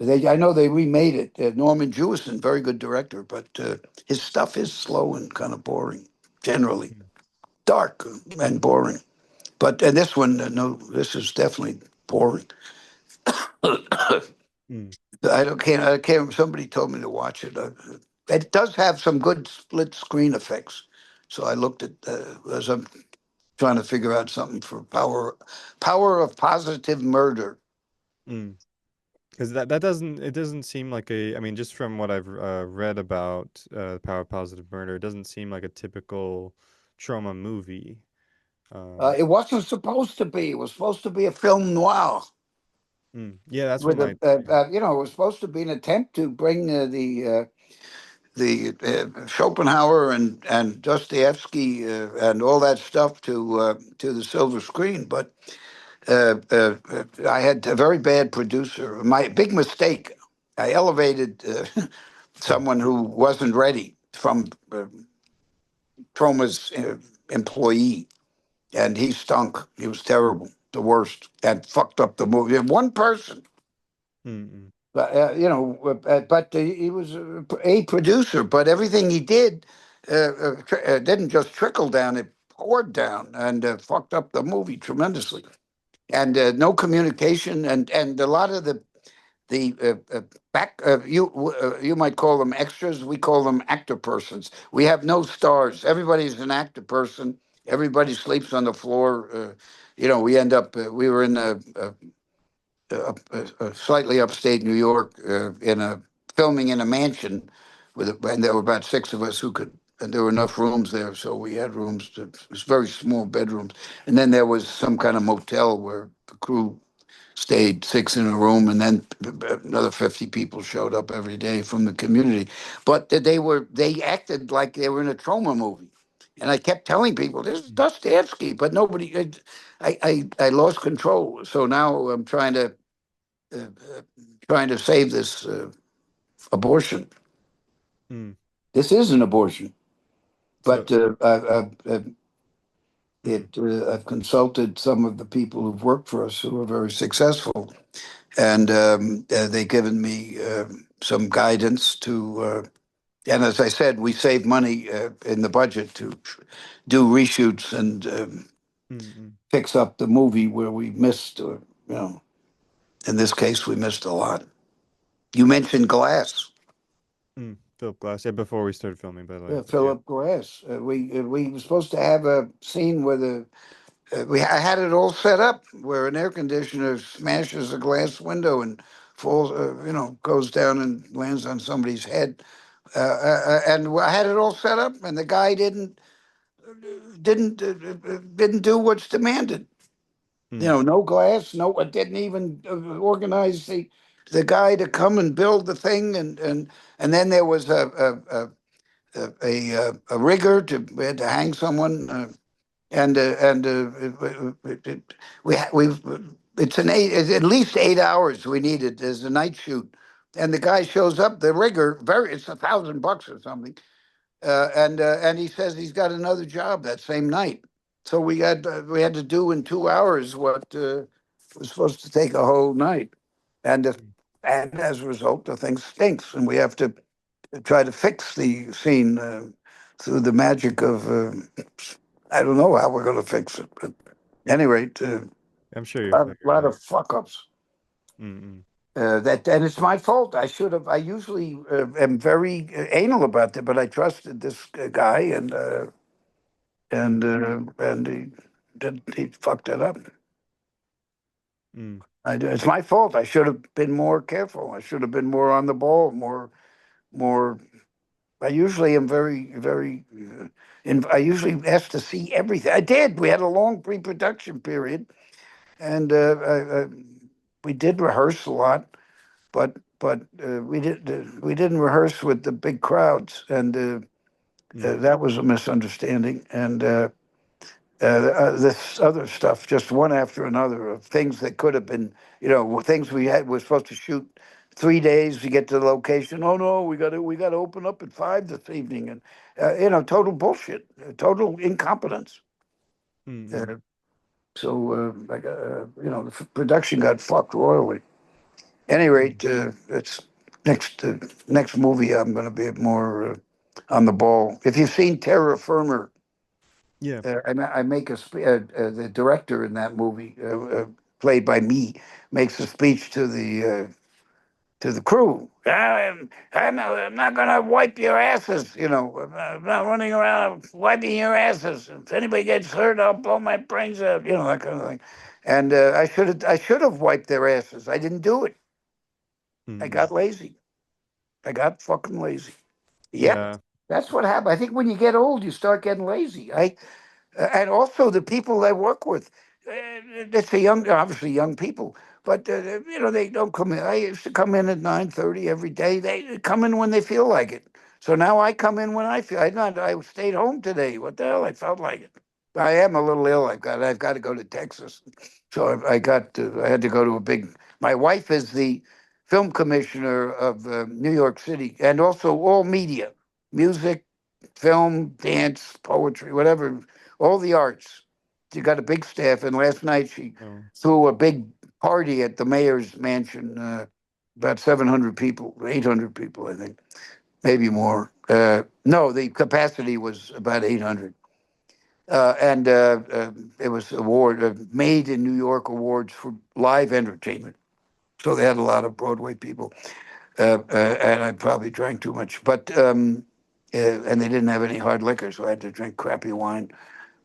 I know they remade it. Norman Jewison, very good director, but his stuff is slow and kind of boring, generally Mm. dark and boring. But this one, no, this is definitely boring. Mm. I can't. Somebody told me to watch it. It does have some good split screen effects. So I looked at as I'm trying to figure out something for power of positive murder. Mm. Because that doesn't it doesn't seem like a I mean just from what I've read about Power of Positive Murder, it doesn't seem like a typical trauma movie. It wasn't supposed to be. It was supposed to be a film noir Yeah, that's what with my it was supposed to be an attempt to bring the Schopenhauer and Dostoevsky and all that stuff to the silver screen. But I had a very bad producer. My big mistake. I elevated mm, someone who wasn't ready from Troma's employee, and he stunk. He was terrible, the worst, and fucked up the movie. One person, mm, but but he was a producer. But everything he did didn't just trickle down; it poured down and fucked up the movie tremendously. And no communication, and a lot of the back you might call them extras. We call them actor persons. We have no stars. Everybody's an actor person. Everybody sleeps on the floor. We end up. We were in a slightly upstate New York in a filming in a mansion and there were about six of us who could. And there were enough rooms there, so we had rooms. It was very small bedrooms, and then there was some kind of motel where the crew stayed six in a room, and then another 50 people showed up every day from the community. But they acted like they were in a Troma movie, and I kept telling people this is mm, Dostoevsky, but nobody. I lost control, so now I'm trying to save this abortion. mm. This is an abortion, So but mm, I've consulted some of the people who've worked for us who are very successful, and they've given me some guidance to. And as I said, we save money in the budget to do reshoots and mm. fix up the movie where we missed, or in this case, we missed a lot. You mentioned Glass, Philip Glass. Yeah, before we started filming, by the way. But yeah. Philip Glass. We were supposed to have a scene where I had it all set up where an air conditioner smashes a glass window and falls, goes down and lands on somebody's head. And I had it all set up, and the guy didn't do what's demanded. Mm, No glass, no. I didn't even organize the guy to come and build the thing, and then there was a rigger to we had to hang someone. We it's an eight it's at least 8 hours we needed as a night shoot, and the guy shows up, the rigger, very it's $1,000 or something, and he says he's got another job that same night, so we had to do in 2 hours what was supposed to take a whole night, and mm, and as a result the thing stinks, and we have to try to fix the scene through the magic of I don't know how we're going to fix it, but at any rate, I'm sure you'll a figure it lot out. of fuck ups. Mm, That and it's my fault. I should have. I usually am very anal about that, but I trusted this guy, and he fucked it up. mm, It's my fault. I should have been more careful. I should have been more on the ball. More. I usually am very. And I usually ask to see everything. I did. We had a long pre-production period, and we did rehearse a lot, but we didn't rehearse with the big crowds, and mm, that was a misunderstanding. And this other stuff, just one after another, of things that could have been, things we had we're supposed to shoot 3 days to get to the location. Oh no, we got to open up at 5 this evening, and total bullshit, total incompetence. mm, Uh, so, the production got fucked royally. Any Mm. rate, it's next movie. I'm going to be more on the ball. If you've seen Terra Firma, Yeah. I make the director in that movie, played by me, makes a speech to the crew. I'm not going to wipe your asses. You know, I'm not running around wiping your asses. If anybody gets hurt, I'll blow my brains out. You know, that kind of thing. And I should have wiped their asses. I didn't do it. I Mm. got lazy. I got fucking lazy. Yep, Yeah. that's what happened. I think when you get old, you start getting lazy. And also the people I work with. It's a young, obviously young people, but they don't come in. I used to come in at 9:30 every day. They come in when they feel like it. So now I come in when I feel. I stayed home today. What the hell? I felt like it. I am a little ill. I've got to go to Texas, so I had to go to a big. My wife is the film commissioner of New York City, and also all media, music, film, dance, poetry, whatever, all the arts. She got a big staff, and last night she Oh. threw a big party at the mayor's mansion. About 700 people, 800 people, I think, maybe more. No, the capacity was about 800. And it was made in New York awards for live entertainment. So they had a lot of Broadway people, and I probably drank too much. And they didn't have any hard liquor, so I had to drink crappy wine.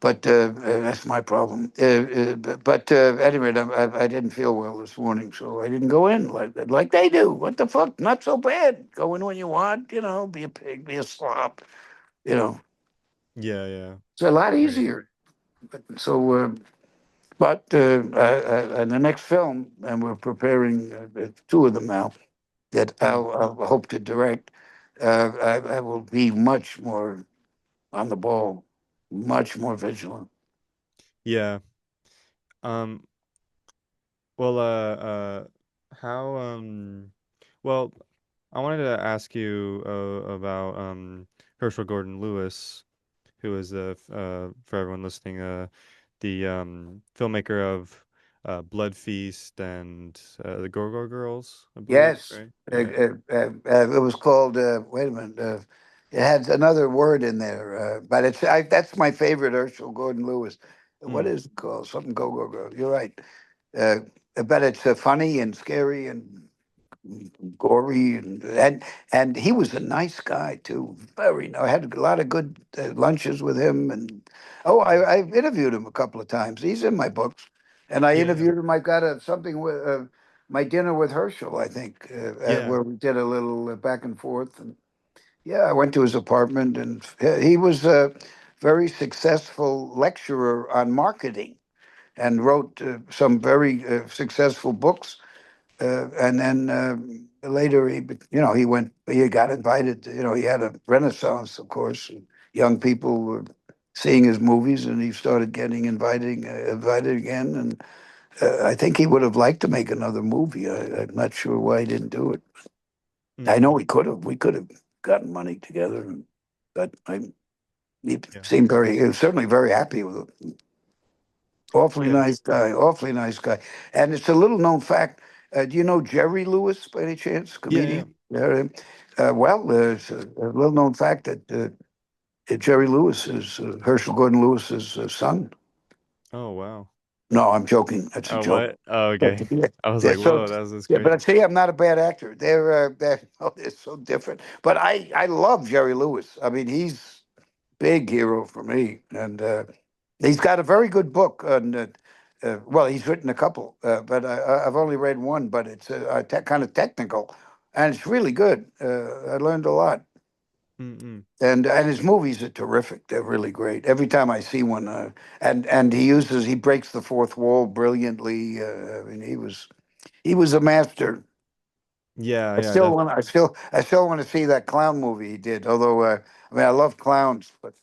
But that's my problem. Anyway, I didn't feel well this morning, so I didn't go in like they do. What the fuck? Not so bad. Go in when you want, be a pig, be a slop, you know. Yeah, yeah. It's a lot Right. easier. And the next film, and we're preparing two of them now that Mm. I'll hope to direct. I will be much more on the ball, much more vigilant. Yeah. Um, well, how, well, I wanted to ask you about Herschel Gordon Lewis, who is for everyone listening, the filmmaker of Blood Feast and the Go-Go Girls, I believe, Yes, right? Yeah. it was called. Wait a minute. It had another word in there, but that's my favorite Herschel Gordon Lewis. What Mm. is it called? Something go go go. You're right. Uh, but it's funny and scary and gory and he was a nice guy too. I had a lot of good lunches with him, and I've interviewed him a couple of times. He's in my books, and I Yeah, yeah. interviewed him. I got something with my dinner with Herschel, I think, Yeah. where we did a little back and forth. And yeah, I went to his apartment, and he was a very successful lecturer on marketing and wrote some very successful books. And then later, he got invited. He had a renaissance, of course. Young people were seeing his movies, and he started getting invited again. And I think he would have liked to make another movie. I'm not sure why he didn't do it. I Mm. know he could have. We could have gotten money together, but he Yeah. he was certainly very happy with it. Awfully Yeah. nice guy. Awfully nice guy. And it's a little known fact. Do you know Jerry Lewis by any chance? Yeah, yeah. Comedian. Yeah. It's a little known fact that Jerry Lewis is Herschel Gordon Lewis's son. Oh, wow. No, I'm joking. That's a Oh, joke. what? Oh, But okay. I was they're like, so whoa, that's yeah. But I crazy. tell you, I'm not a bad actor. They're so different. But I love Jerry Lewis. I mean, he's big hero for me, and he's got a very good book on. Well, he's written a couple, but I've only read one. But it's kind of technical, and it's really good. I learned a lot, Mm-mm. and his movies are terrific. They're really great. Every time I see one, and he breaks the fourth wall brilliantly. I mean, he was a master. Yeah, I yeah, still definitely. want. I still want to see that clown movie he did. Although, I mean, I love clowns, but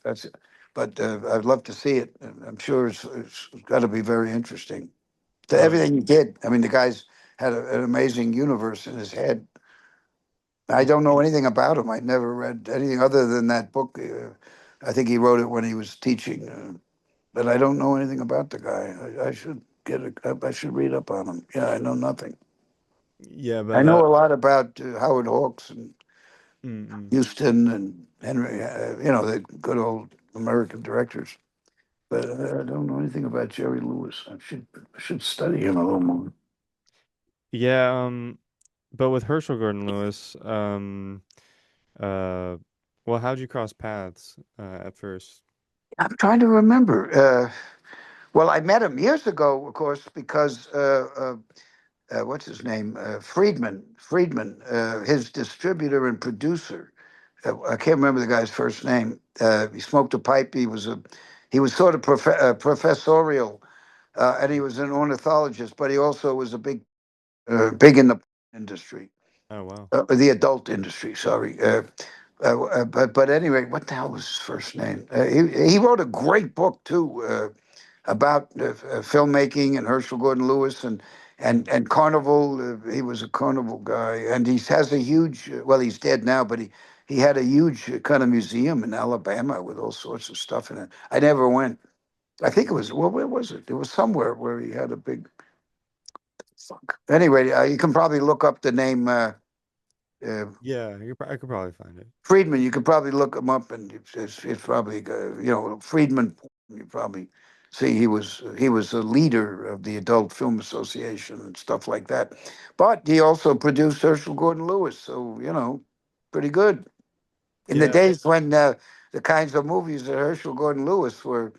I'd love to see it. And I'm sure it's got to be very interesting. To Oh, yeah. everything he did. I mean, the guy's had an amazing universe in his head. I don't know Mm-mm. anything about him. I never read anything other than that book. I think he wrote it when he was teaching, but I don't know anything about the guy. I should get. I should read up on him. Yeah, I know nothing. Yeah, I but know a lot about Howard Hawks and mm-mm. Houston and Henry, the good old American directors. But I don't know anything about Jerry Lewis. I should study him a little more. Yeah, but with Herschel Gordon Lewis, uh, well, how'd you cross paths at first? I'm trying to remember. Well, I met him years ago, of course, because what's his name? Friedman, his distributor and producer. I can't remember the guy's first name. He smoked a pipe. He was sort of professorial, and he was an ornithologist, but he also was big in the industry, Oh wow. the adult industry. Sorry. But anyway, what the hell was his first name? He wrote a great book too. About filmmaking and Herschel Gordon Lewis Mm, and Carnival. He was a Carnival guy, and he has a huge. Well, he's dead now, but he had a huge kind of museum in Alabama with all sorts of stuff in it. I never went. I think it was, well, where was it? It was somewhere where he had a big fuck. Anyway, you can probably look up the name uh, yeah, I could probably find it. Friedman. You could probably look him up, and it's probably Friedman. You probably see he was a leader of the Adult Film Association and stuff like that. But he also produced Herschel Gordon Lewis, so pretty good in the Yeah. days when the kinds of movies that Herschel Gordon Lewis were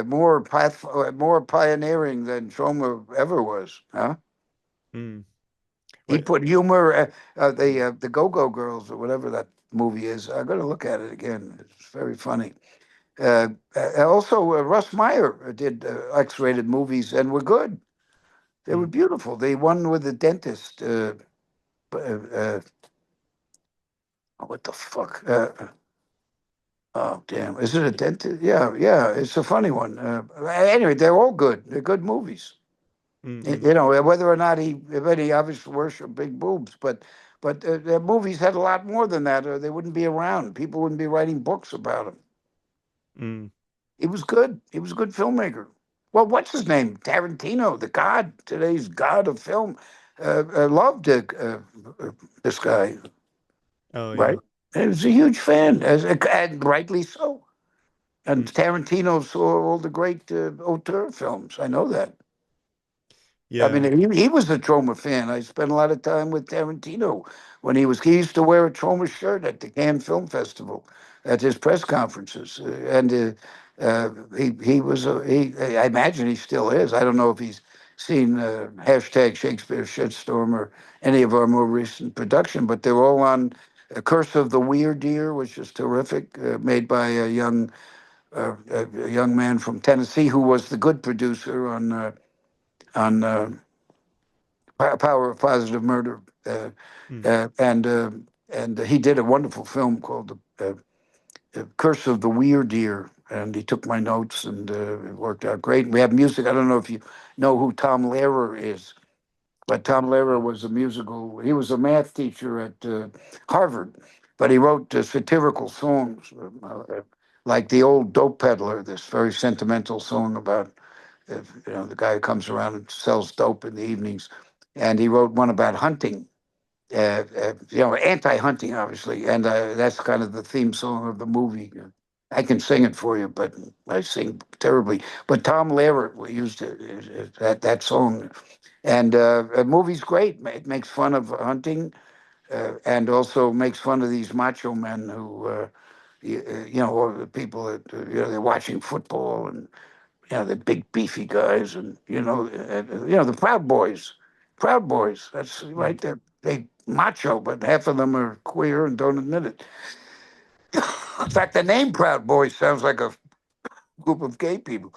more pioneering than Troma ever was. Huh? Mm. He Wait. put humor, Mm, the Go Go Girls or whatever that movie is. I'm going to look at it again. It's very funny. Also, Russ Meyer did X-rated movies and were good. They were mm, beautiful. The one with the dentist. Uh, uh, what the fuck? Oh damn! Is it a dentist? Yeah, yeah. It's a funny one. Anyway, they're all good. They're good movies. mm, mm, Whether or not he obviously worshiped big boobs, but their movies had a lot more than that, or they wouldn't be around. People wouldn't be writing books about him. mm. He was good. He was a good filmmaker. Well, what's his name? Tarantino, the god, today's god of film, loved this guy, Oh yeah. right? He was a huge fan, and rightly so. And Mm, Tarantino saw all the great auteur films. I know that. I yeah. mean, he was a Troma fan. I spent a lot of time with Tarantino when he used to wear a Troma shirt at the Cannes Film Festival at his press conferences, he was I imagine he still is. I don't know if he's seen hashtag Shakespeare Shitstorm or any of our more recent production, but they're all on Curse of the Weird Deer, which is terrific, made by a young man from Tennessee who was the good producer on Power of Positive Murder, Mm, uh, and uh, and he did a wonderful film called Curse of the Weird Deer, and he took my notes, and it worked out great. And we have music. I don't know if you know who Tom Lehrer is, but Tom Lehrer mm, was a musical. He was a math teacher at Harvard, but he wrote satirical songs, like the old Dope Peddler, this very sentimental song about the guy who comes around and sells dope in the evenings, and he wrote one about hunting. Anti-hunting, obviously, and that's kind of the theme song of the movie. I can sing it for you, but I sing terribly. But Tom Lehrer used that song, and the movie's great. It makes fun of hunting, and also makes fun of these macho men who, or the people that they're watching football and the big beefy guys, and the Proud Boys. That's mm, right. They macho, but half of them are queer and don't admit it. In fact, the name Proud Boys sounds like a group of gay people,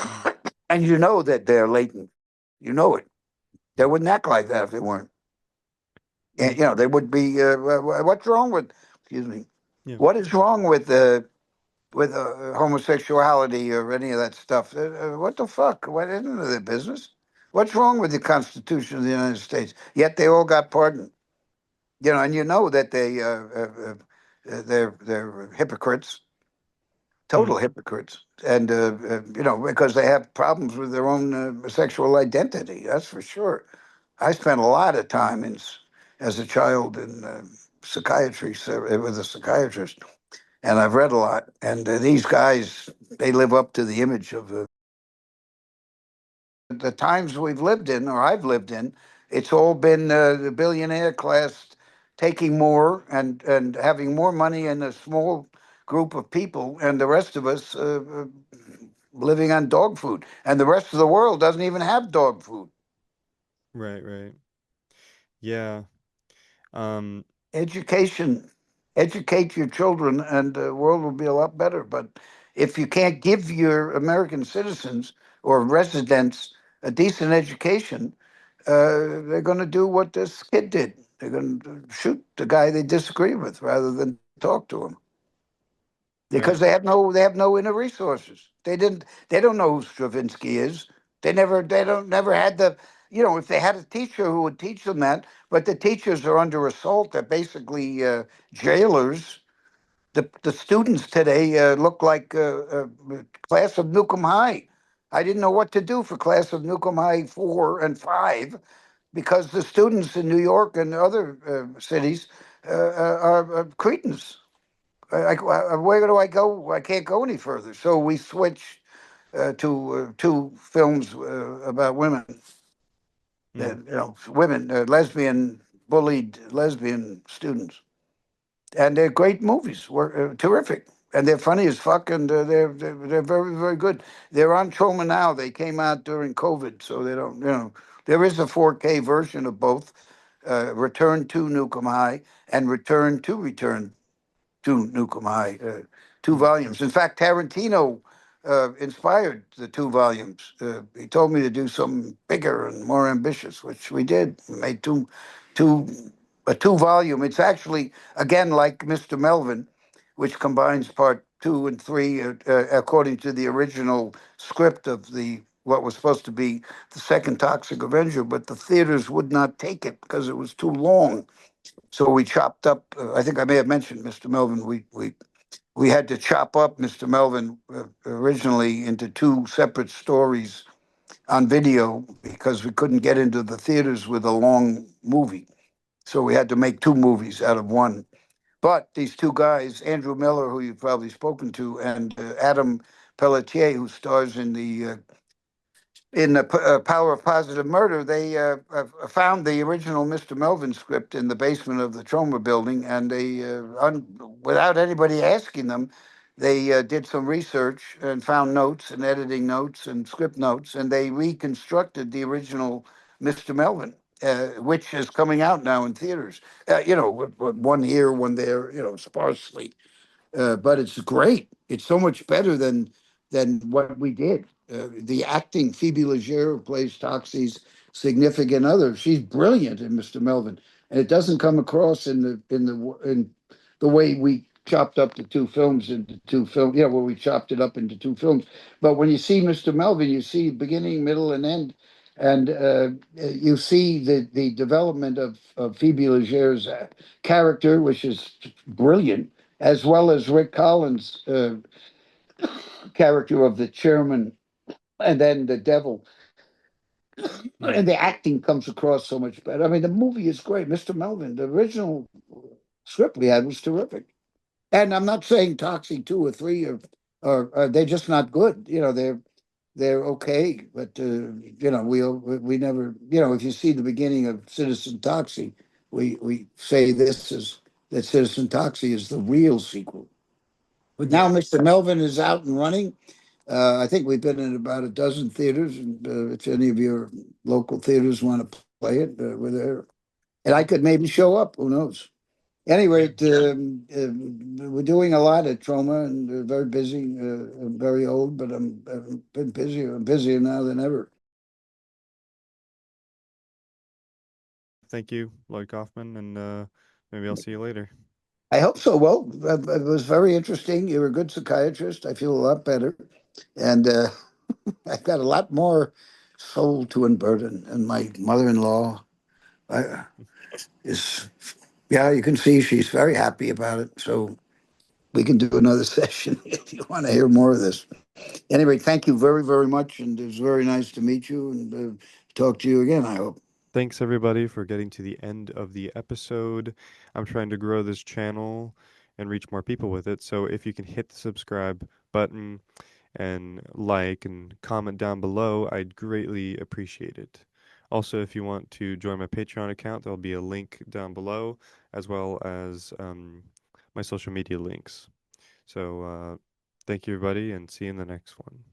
mm, and you know that they're latent. You know it. They wouldn't act like that if they weren't. And, mm, they would be. What's wrong with? Excuse me. yeah. What is wrong with homosexuality or any of that stuff? What the fuck? What isn't none of their business? What's wrong with the Constitution of the United States? Yet they all got pardoned. And you know that they're hypocrites, Mm, total hypocrites, and because they have problems with their own sexual identity. That's for sure. I spent a lot of time as a child in psychiatry with a psychiatrist, and I've read a lot. And these guys, they live up to the image of the times we've lived in, or I've lived in. It's all been the billionaire class taking more and having more money in a small group of people, and the rest of us living on dog food. And the rest of the world doesn't even have dog food. Right, right. Yeah. Um, Education, educate your children, and the world will be a lot better. But if you can't give your American citizens or residents a decent education, they're going to do what this kid did. They're going to shoot the guy they disagree with rather than talk to him because right. they have no inner resources. They don't know who Stravinsky is. They don't never had the if they had a teacher who would teach them that, but the teachers are under assault. They're basically jailers. The students today look like class of Newcomb High. I didn't know what to do for class of Newcomb High 4 and 5 because the students in New York and other cities are cretins. Where do I go? I can't go any further. So we switched to two films about women, Mm, women, lesbian, bullied lesbian students. And they're great movies. Were terrific, and they're funny as fuck, and they're very very good. They're on Troma Now. They came out during COVID, so they don't. There is a 4K version of both. Return to Nukem High and Return to Nukem High, two mm, volumes. In fact, Tarantino inspired the two volumes. He told me to do something bigger and more ambitious, which we did. We made two, a two-volume. It's actually again like Mr. Melvin, which combines part 2 and 3 according to the original script of the what was supposed to be the second Toxic Avenger, but the theaters would not take it because it was too long. So we chopped up. I think I may have mentioned Mr. Melvin. We had to chop up Mr. Melvin originally into two separate stories on video because we couldn't get into the theaters with a long movie. So we had to make two movies out of one. But these two guys, Andrew Miller, who you've probably spoken to, and Adam Pelletier, who stars in the Power of Positive Murder, they found the original Mr. Melvin script in the basement of the Troma building, and without anybody asking them, they did some research and found notes and editing notes and script notes, and they reconstructed the original Mr. Melvin, which is coming out now in theaters. One here, one there, sparsely, but it's great. It's so much better than what we did. The acting, Phoebe Leger, who plays Toxie's significant other, she's brilliant in Mr. Melvin, and it doesn't come across in the way we chopped up the two films into two films. Yeah, where we chopped it up into two films. But when you see Mr. Melvin, you see beginning, middle, and end. And you see the development of Phoebe Leger's character, which is brilliant, as well as Rick Collins' character of the chairman, and then the devil. mm. And the acting comes across so much better. I mean, the movie is great. Mr. Melvin, the original script we had was terrific. And I'm not saying Toxic 2 or 3 or they're just not good. They're okay, but we never. If you see the beginning of Citizen Toxic, we say this is that Citizen Toxic is the real sequel. But now Yeah. Mr. Melvin is out and running. I think we've been in about a dozen theaters, and if any of your local theaters want to play it, we're there. And I could maybe show up. Who knows? Anyway, Yeah. we're doing a lot at Troma, and very busy. I'm very old, but I've been busier. I'm busier now than ever. Thank you, Lloyd Kaufman, and maybe I'll see you later. I hope so. Well, it was very interesting. You're a good psychiatrist. I feel a lot better, and I've got a lot more soul to unburden. And my mother-in-law is, yeah, you can see she's very happy about it. So we can do another session if you want to hear more of this. Anyway, thank you very, very much, and it was very nice to meet you and talk to you again, I hope. Thanks everybody for getting to the end of the episode. I'm trying to grow this channel and reach more people with it. So if you can hit the subscribe button and like and comment down below, I'd greatly appreciate it. Also, if you want to join my Patreon account, there'll be a link down below, as well as my social media links. So, thank you, everybody, and see you in the next one.